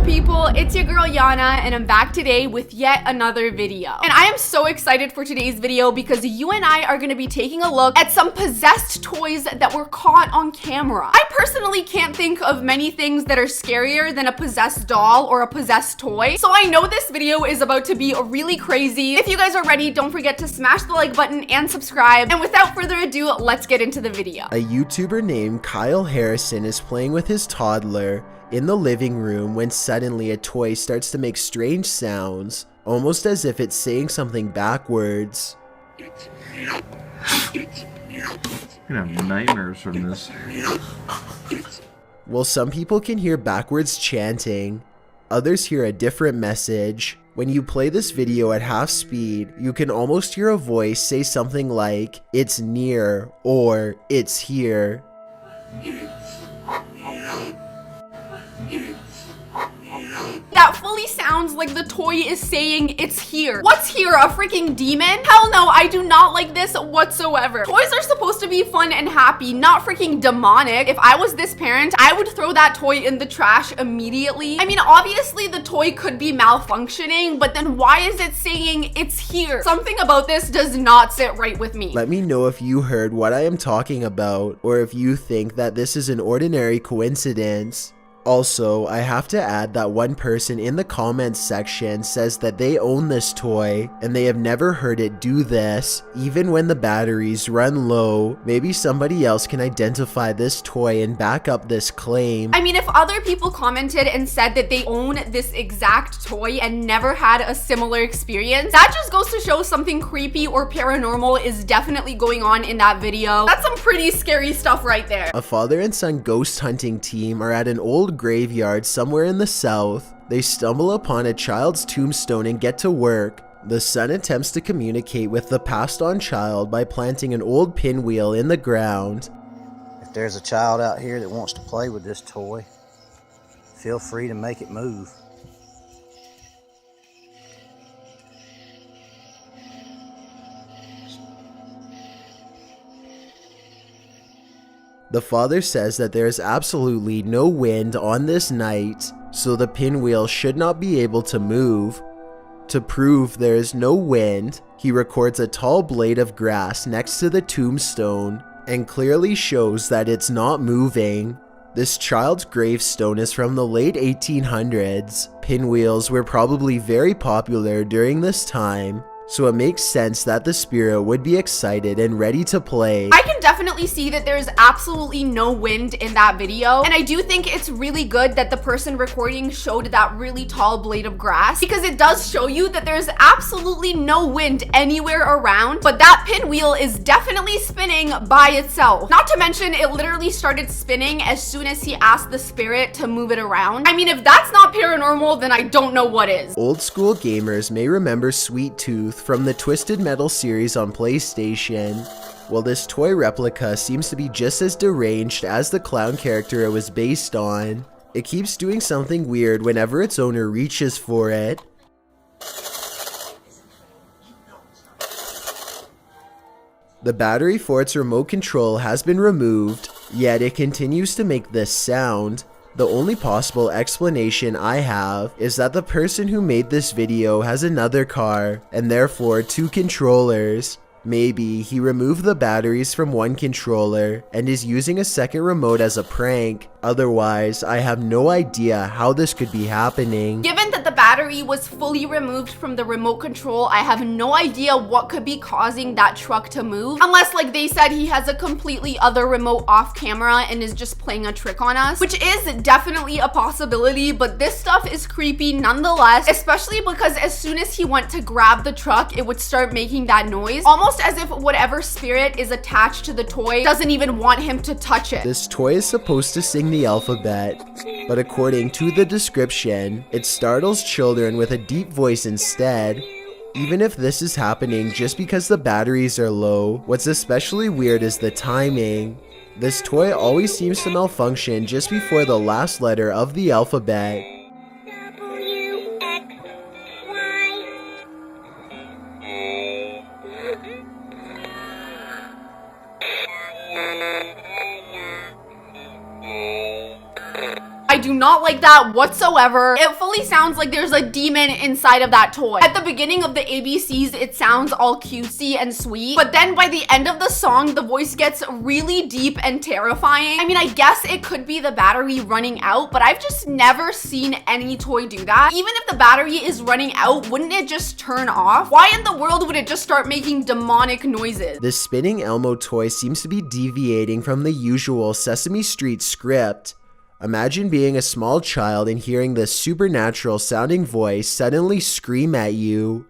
people, it's your girl Yana, and I'm back today with yet another video. And I am so excited for today's video because you and I are going to be taking a look at some possessed toys that were caught on camera. I personally can't think of many things that are scarier than a possessed doll or a possessed toy, so I know this video is about to be really crazy. If you guys are ready, don't forget to smash the like button and subscribe, and without further ado, let's get into the video. A YouTuber named Kyle Harrison is playing with his toddler in the living room when suddenly a toy starts to make strange sounds, almost as if it's saying something backwards. I'm gonna have nightmares from this. Well, some people can hear backwards chanting, others hear a different message. When you play this video at half speed, you can almost hear a voice say something like, "It's near," or "It's here." That fully sounds like the toy is saying it's here. What's here, a freaking demon? Hell no, I do not like this whatsoever. Toys are supposed to be fun and happy, not freaking demonic. If I was this parent, I would throw that toy in the trash immediately. I mean, obviously the toy could be malfunctioning, but then why is it saying it's here? Something about this does not sit right with me. Let me know if you heard what I am talking about, or if you think that this is an ordinary coincidence. Also, I have to add that one person in the comments section says that they own this toy and they have never heard it do this, even when the batteries run low. Maybe somebody else can identify this toy and back up this claim. I mean, if other people commented and said that they own this exact toy and never had a similar experience, that just goes to show something creepy or paranormal is definitely going on in that video. That's some pretty scary stuff right there. A father and son ghost hunting team are at an old graveyard somewhere in the south. They stumble upon a child's tombstone and get to work. The son attempts to communicate with the passed on child by planting an old pinwheel in the ground. If there's a child out here that wants to play with this toy, feel free to make it move. The father says that there is absolutely no wind on this night, so the pinwheel should not be able to move. To prove there is no wind, he records a tall blade of grass next to the tombstone and clearly shows that it's not moving. This child's gravestone is from the late 1800s. Pinwheels were probably very popular during this time, so it makes sense that the spirit would be excited and ready to play. I can definitely see that there's absolutely no wind in that video, and I do think it's really good that the person recording showed that really tall blade of grass, because it does show you that there's absolutely no wind anywhere around, but that pinwheel is definitely spinning by itself. Not to mention, it literally started spinning as soon as he asked the spirit to move it around. I mean, if that's not paranormal, then I don't know what is. Old school gamers may remember Sweet Tooth from the Twisted Metal series on PlayStation. Well, this toy replica seems to be just as deranged as the clown character it was based on. It keeps doing something weird whenever its owner reaches for it. The battery for its remote control has been removed, yet it continues to make this sound. The only possible explanation I have is that the person who made this video has another car, and therefore two controllers. Maybe he removed the batteries from one controller and is using a second remote as a prank. Otherwise, I have no idea how this could be happening. Given that the battery was fully removed from the remote control, I have no idea what could be causing that truck to move. Unless, like they said, he has a completely other remote off camera and is just playing a trick on us, which is definitely a possibility, but this stuff is creepy nonetheless, especially because as soon as he went to grab the truck, it would start making that noise, almost as if whatever spirit is attached to the toy doesn't even want him to touch it. This toy is supposed to sing the alphabet, but according to the description, it startles children with a deep voice instead. Even if this is happening just because the batteries are low, what's especially weird is the timing. This toy always seems to malfunction just before the last letter of the alphabet. I do not like that whatsoever. It fully sounds like there's a demon inside of that toy. At the beginning of the ABCs, it sounds all cutesy and sweet, but then by the end of the song, the voice gets really deep and terrifying. I mean, I guess it could be the battery running out, but I've just never seen any toy do that. Even if the battery is running out, wouldn't it just turn off? Why in the world would it just start making demonic noises? This spinning Elmo toy seems to be deviating from the usual Sesame Street script. Imagine being a small child and hearing this supernatural sounding voice suddenly scream at you.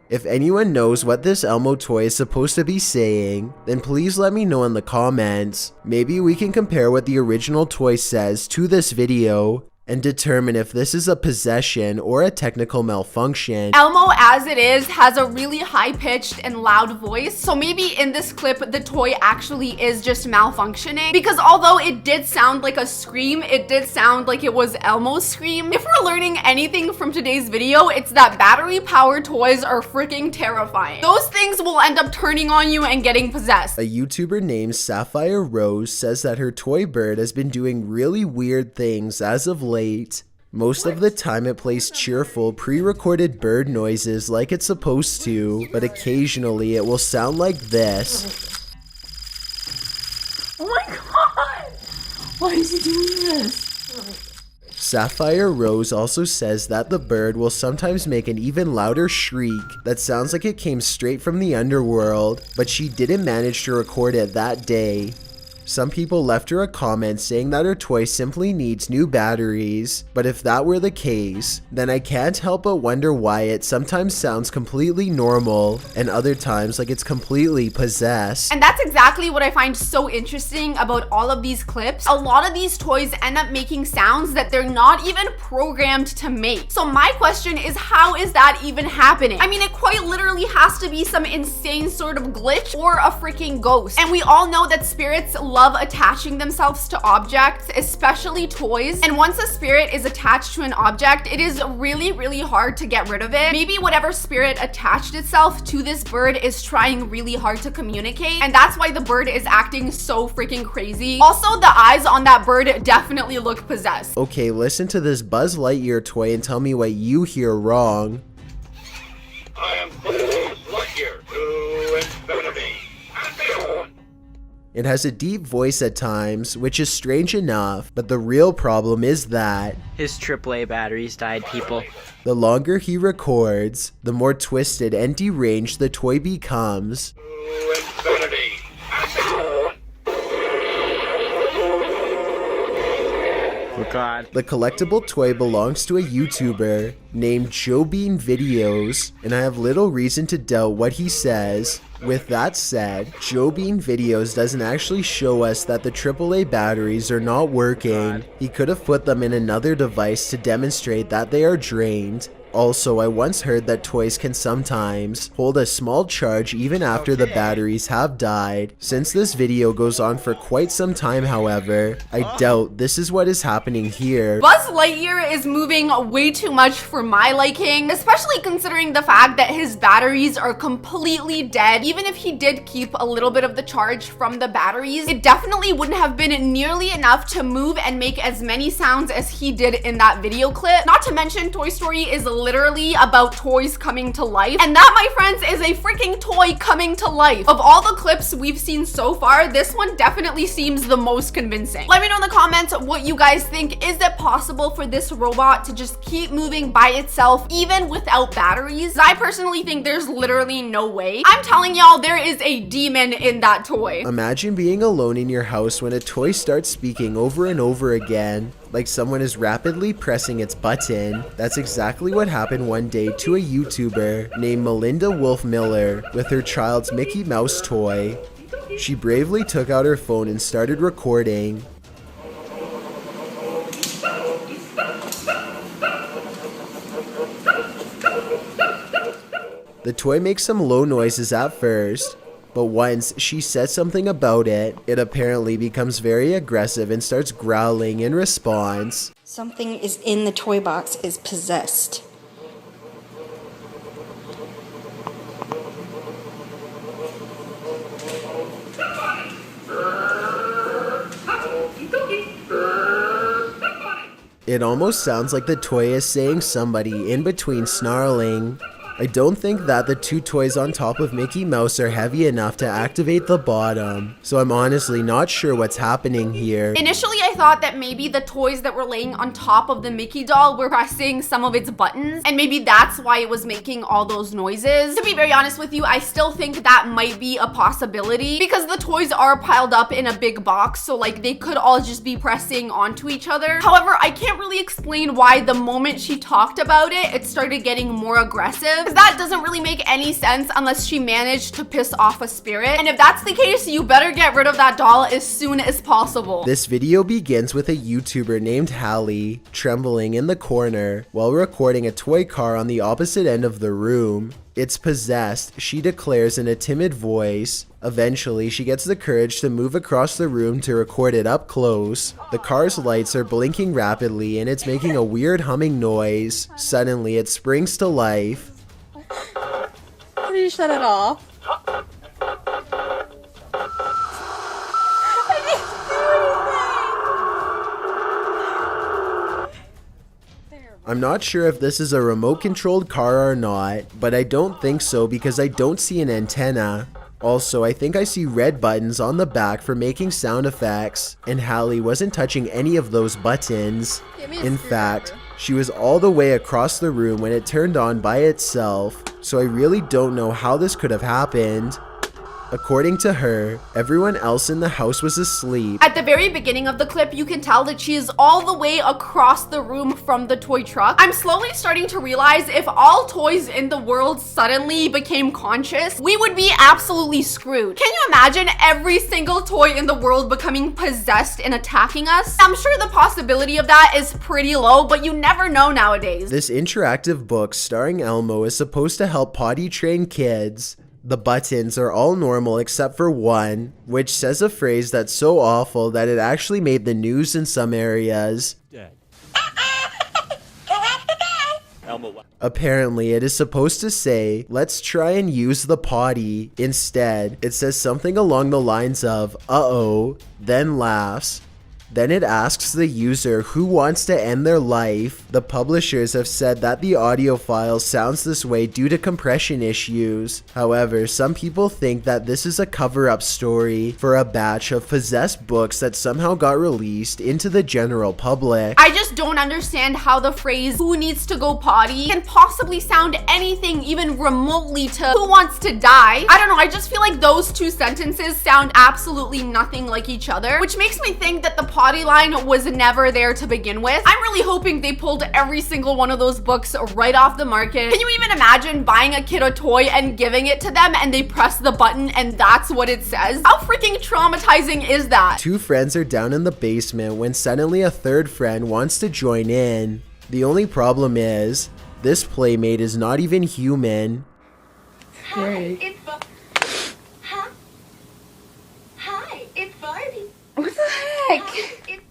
If anyone knows what this Elmo toy is supposed to be saying, then please let me know in the comments. Maybe we can compare what the original toy says to this video and determine if this is a possession or a technical malfunction. Elmo, as it is, has a really high-pitched and loud voice, so maybe in this clip, the toy actually is just malfunctioning, because although it did sound like a scream, it did sound like it was Elmo's scream. If we're learning anything from today's video, it's that battery-powered toys are freaking terrifying. Those things will end up turning on you and getting possessed. A YouTuber named Sapphire Rose says that her toy bird has been doing really weird things as of late. Most of the time it plays cheerful, pre-recorded bird noises like it's supposed to, but occasionally it will sound like this. Oh my god! Why is he doing this? Sapphire Rose also says that the bird will sometimes make an even louder shriek that sounds like it came straight from the underworld, but she didn't manage to record it that day. Some people left her a comment saying that her toy simply needs new batteries, but if that were the case, then I can't help but wonder why it sometimes sounds completely normal and other times like it's completely possessed. And that's exactly what I find so interesting about all of these clips. A lot of these toys end up making sounds that they're not even programmed to make. So my question is, how is that even happening? I mean, it quite literally has to be some insane sort of glitch or a freaking ghost. And we all know that spirits love attaching themselves to objects, especially toys. And once a spirit is attached to an object, it is really, really hard to get rid of it. Maybe whatever spirit attached itself to this bird is trying really hard to communicate, and that's why the bird is acting so freaking crazy. Also, the eyes on that bird definitely look possessed. Okay, listen to this Buzz Lightyear toy and tell me what you hear wrong. I am Buzz Lightyear to infinity and beyond. It has a deep voice at times, which is strange enough, but the real problem is that his AAA batteries died, people. the longer he records, the more twisted and deranged the toy becomes. To infinity and beyond. Oh god. The collectible toy belongs to a YouTuber named Joe Bean Videos, and I have little reason to doubt what he says. With that said, Joe Bean Videos doesn't actually show us that the AAA batteries are not working. He could have put them in another device to demonstrate that they are drained. Also, I once heard that toys can sometimes hold a small charge even after the batteries have died. Since this video goes on for quite some time, however, I doubt this is what is happening here. Buzz Lightyear is moving way too much for my liking, especially considering the fact that his batteries are completely dead. Even if he did keep a little bit of the charge from the batteries, it definitely wouldn't have been nearly enough to move and make as many sounds as he did in that video clip. Not to mention, Toy Story is literally about toys coming to life, and that, my friends, is a freaking toy coming to life. Of all the clips we've seen so far, this one definitely seems the most convincing. Let me know in the comments what you guys think. Is it possible for this robot to just keep moving by itself even without batteries? I personally think there's literally no way. I'm telling y'all, there is a demon in that toy. Imagine being alone in your house when a toy starts speaking over and over again, like someone is rapidly pressing its button. That's exactly what happened one day to a YouTuber named Melinda Wolf Miller with her child's Mickey Mouse toy. She bravely took out her phone and started recording. The toy makes some low noises at first, but once she says something about it, it apparently becomes very aggressive and starts growling in response. Something is in the toy box is possessed. It almost sounds like the toy is saying somebody in between snarling. I don't think that the two toys on top of Mickey Mouse are heavy enough to activate the bottom, so I'm honestly not sure what's happening here. Initially, I thought that maybe the toys that were laying on top of the Mickey doll were pressing some of its buttons, and maybe that's why it was making all those noises. To be very honest with you, I still think that might be a possibility because the toys are piled up in a big box, so like they could all just be pressing onto each other. However, I can't really explain why the moment she talked about it, it started getting more aggressive. That doesn't really make any sense unless she managed to piss off a spirit. And if that's the case, you better get rid of that doll as soon as possible. This video begins with a YouTuber named Hallie trembling in the corner while recording a toy car on the opposite end of the room. It's possessed, she declares in a timid voice. Eventually, she gets the courage to move across the room to record it up close. The car's lights are blinking rapidly and it's making a weird humming noise. Suddenly, it springs to life. How do you shut it off? I'm not sure if this is a remote-controlled car or not, but I don't think so because I don't see an antenna. Also, I think I see red buttons on the back for making sound effects, and Hallie wasn't touching any of those buttons. In fact, she was all the way across the room when it turned on by itself, so I really don't know how this could have happened. According to her, everyone else in the house was asleep. At the very beginning of the clip, you can tell that she is all the way across the room from the toy truck. I'm slowly starting to realize if all toys in the world suddenly became conscious, we would be absolutely screwed. Can you imagine every single toy in the world becoming possessed and attacking us? I'm sure the possibility of that is pretty low, but you never know nowadays. This interactive book starring Elmo is supposed to help potty train kids. The buttons are all normal except for one, which says a phrase that's so awful that it actually made the news in some areas. Apparently, it is supposed to say, "Let's try and use the potty." Instead, it says something along the lines of, "Uh-oh," then laughs. Then it asks the user who wants to end their life. The publishers have said that the audio file sounds this way due to compression issues. However, some people think that this is a cover-up story for a batch of possessed books that somehow got released into the general public. I just don't understand how the phrase "who needs to go potty" can possibly sound anything even remotely to "who wants to die." I don't know, I just feel like those two sentences sound absolutely nothing like each other, which makes me think that the potty line was never there to begin with. I'm really hoping they pulled every single one of those books right off the market. Can you even imagine buying a kid a toy and giving it to them and they press the button and that's what it says? How freaking traumatizing is that? Two friends are down in the basement when suddenly a third friend wants to join in. The only problem is, this playmate is not even human. Scary. Hi, it's Barbie. What the heck?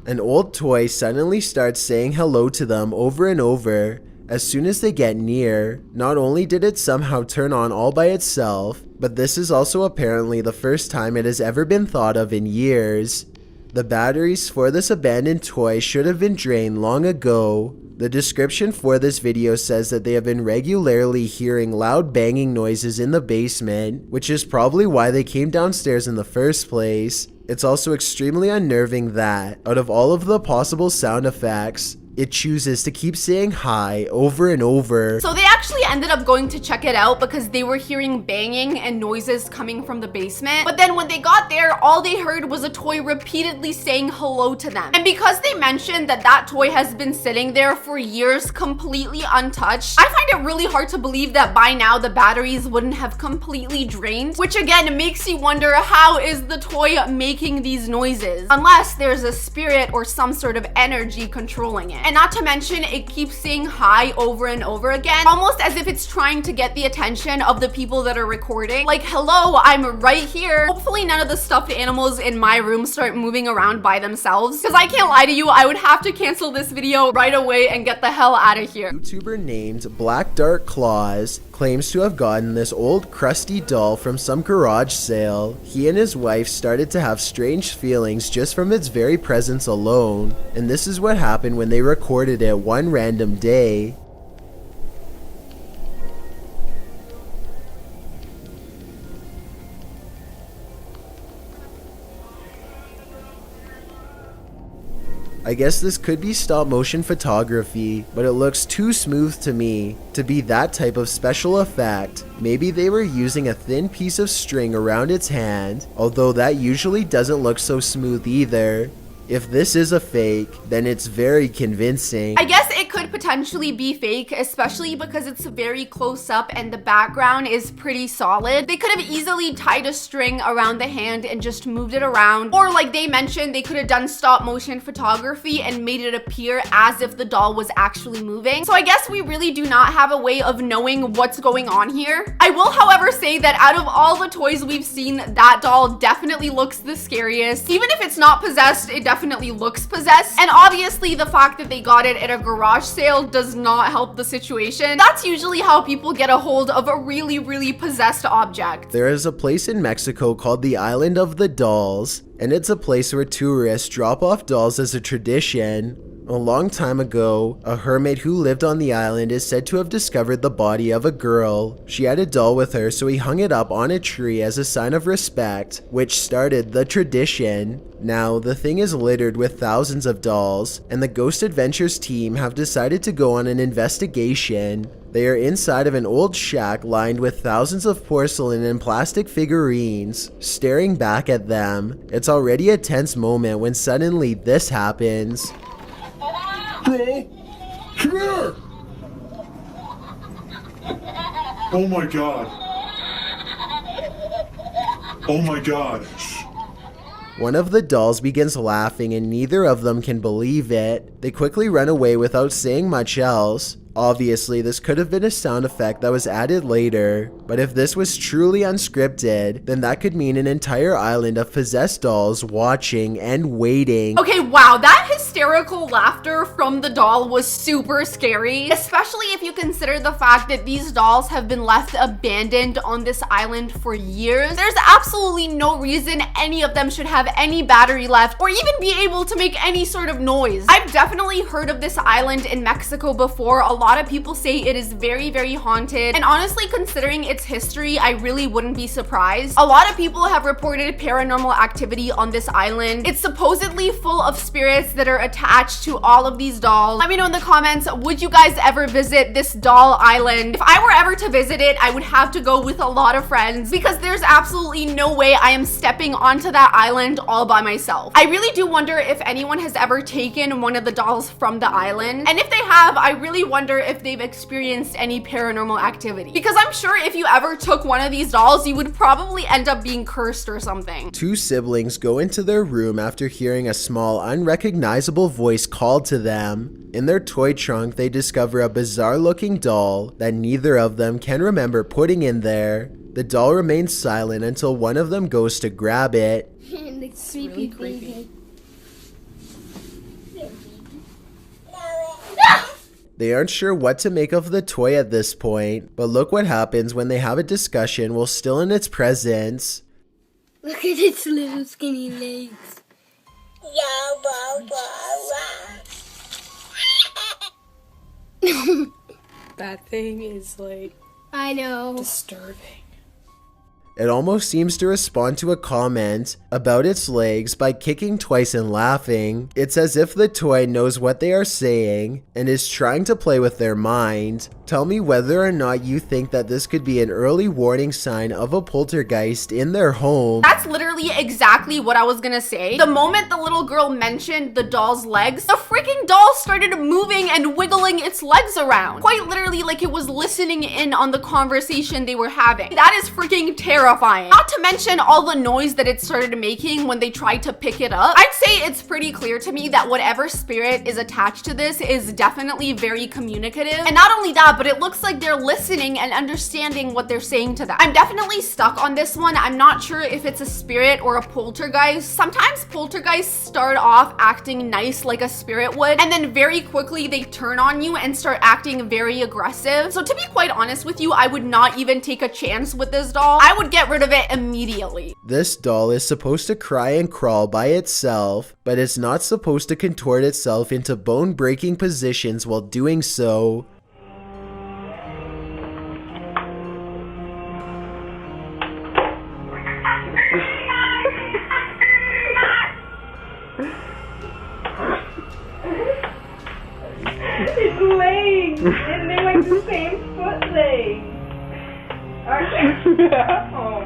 An old toy suddenly starts saying hello to them over and over. As soon as they get near, not only did it somehow turn on all by itself, but this is also apparently the first time it has ever been thought of in years. The batteries for this abandoned toy should have been drained long ago. The description for this video says that they have been regularly hearing loud banging noises in the basement, which is probably why they came downstairs in the first place. It's also extremely unnerving that, out of all of the possible sound effects, it chooses to keep saying hi over and over. So they actually ended up going to check it out because they were hearing banging and noises coming from the basement. But then when they got there, all they heard was a toy repeatedly saying hello to them. And because they mentioned that that toy has been sitting there for years completely untouched, I find it really hard to believe that by now the batteries wouldn't have completely drained, which again makes you wonder, how is the toy making these noises? Unless there's a spirit or some sort of energy controlling it. And not to mention, it keeps saying hi over and over again, almost as if it's trying to get the attention of the people that are recording. Like, hello, I'm right here. Hopefully none of the stuffed animals in my room start moving around by themselves, because I can't lie to you, I would have to cancel this video right away and get the hell out of here. YouTuber named Black Dark Claws claims to have gotten this old crusty doll from some garage sale. He and his wife started to have strange feelings just from its very presence alone, and this is what happened when they recorded it one random day. I guess this could be stop motion photography, but it looks too smooth to me to be that type of special effect. Maybe they were using a thin piece of string around its hand, although that usually doesn't look so smooth either. If this is a fake, then it's very convincing. I guess it could potentially be fake, especially because it's very close up and the background is pretty solid. They could have easily tied a string around the hand and just moved it around. Or like they mentioned, they could have done stop motion photography and made it appear as if the doll was actually moving. So I guess we really do not have a way of knowing what's going on here. I will, however, say that out of all the toys we've seen, that doll definitely looks the scariest. Even if it's not possessed, it definitely looks possessed. And obviously the fact that they got it at a garage sale does not help the situation. That's usually how people get a hold of a really, really possessed object. There is a place in Mexico called the Island of the Dolls, and it's a place where tourists drop off dolls as a tradition. A long time ago, a hermit who lived on the island is said to have discovered the body of a girl. She had a doll with her, so he hung it up on a tree as a sign of respect, which started the tradition. Now, the thing is littered with thousands of dolls, and the Ghost Adventures team have decided to go on an investigation. They are inside of an old shack lined with thousands of porcelain and plastic figurines, staring back at them. It's already a tense moment when suddenly this happens. Bro, come here! Oh my god. Oh my god. One of the dolls begins laughing and neither of them can believe it. They quickly run away without saying much else. Obviously, this could have been a sound effect that was added later, but if this was truly unscripted, then that could mean an entire island of possessed dolls watching and waiting. Okay, wow, that hysterical laughter from the doll was super scary, especially if you consider the fact that these dolls have been left abandoned on this island for years. There's absolutely no reason any of them should have any battery left or even be able to make any sort of noise. I've definitely heard of this island in Mexico before. A lot of people say it is very, very haunted, and honestly, considering its history, I really wouldn't be surprised. A lot of people have reported paranormal activity on this island. It's supposedly full of spirits that are attached to all of these dolls. Let me know in the comments, would you guys ever visit this doll island? If I were ever to visit it, I would have to go with a lot of friends because there's absolutely no way I am stepping onto that island all by myself. I really do wonder if anyone has ever taken one of the dolls from the island, and if they have, I really wonder if they've experienced any paranormal activity, because I'm sure if you ever took one of these dolls, you would probably end up being cursed or something. Two siblings go into their room after hearing a small, unrecognizable voice called to them. In their toy trunk, they discover a bizarre-looking doll that neither of them can remember putting in there. The doll remains silent until one of them goes to grab it. It's really creepy. They aren't sure what to make of the toy at this point, but look what happens when they have a discussion while still in its presence. Look at its little skinny legs. That thing is like, I know, disturbing. It almost seems to respond to a comment about its legs by kicking twice and laughing. It's as if the toy knows what they are saying and is trying to play with their mind. Tell me whether or not you think that this could be an early warning sign of a poltergeist in their home. That's literally exactly what I was gonna say. The moment the little girl mentioned the doll's legs, the freaking doll started moving and wiggling its legs around. Quite literally like it was listening in on the conversation they were having. That is freaking terrifying. terrifying. Not to mention all the noise that it started making when they tried to pick it up. I'd say it's pretty clear to me that whatever spirit is attached to this is definitely very communicative. And not only that, but it looks like they're listening and understanding what they're saying to them. I'm definitely stuck on this one. I'm not sure if it's a spirit or a poltergeist. Sometimes poltergeists start off acting nice like a spirit would, and then very quickly they turn on you and start acting very aggressive. So to be quite honest with you, I would not even take a chance with this doll. I would get rid of it immediately. This doll is supposed to cry and crawl by itself, but it's not supposed to contort itself into bone-breaking positions while doing so. Its legs! And they're like the same foot legs. Oh,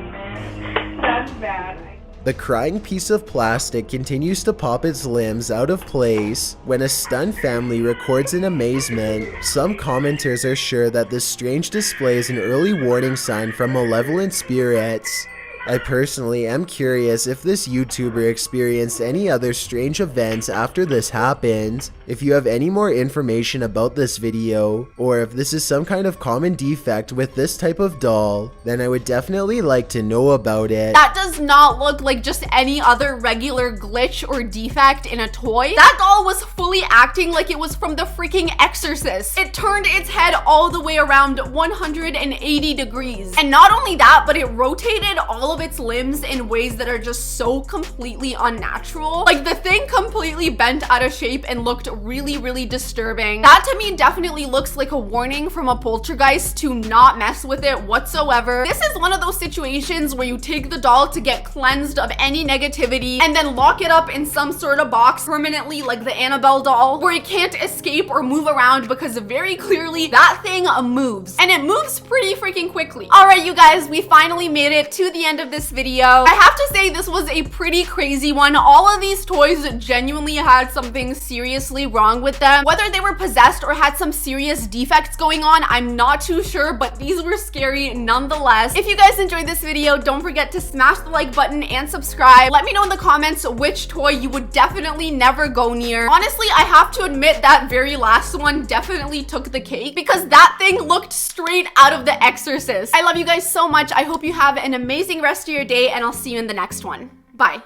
that's bad. The crying piece of plastic continues to pop its limbs out of place when a stunned family records in amazement. Some commenters are sure that this strange display is an early warning sign from malevolent spirits. I personally am curious if this YouTuber experienced any other strange events after this happened. If you have any more information about this video, or if this is some kind of common defect with this type of doll, then I would definitely like to know about it. That does not look like just any other regular glitch or defect in a toy. That doll was fully acting like it was from the freaking Exorcist. It turned its head all the way around 180 degrees. And not only that, but it rotated all of its limbs in ways that are just so completely unnatural. Like the thing completely bent out of shape and looked really disturbing. That to me definitely looks like a warning from a poltergeist to not mess with it whatsoever. This is one of those situations where you take the doll to get cleansed of any negativity and then lock it up in some sort of box permanently, like the Annabelle doll, where it can't escape or move around because very clearly that thing moves, and it moves pretty freaking quickly. All right, you guys, we finally made it to the end of this video. I have to say this was a pretty crazy one. All of these toys genuinely had something seriously wrong with them. Whether they were possessed or had some serious defects going on, I'm not too sure, but these were scary nonetheless. If you guys enjoyed this video, don't forget to smash the like button and subscribe. Let me know in the comments which toy you would definitely never go near. Honestly, I have to admit that very last one definitely took the cake because that thing looked straight out of The Exorcist. I love you guys so much. I hope you have an amazing rest of your day, and I'll see you in the next one. Bye.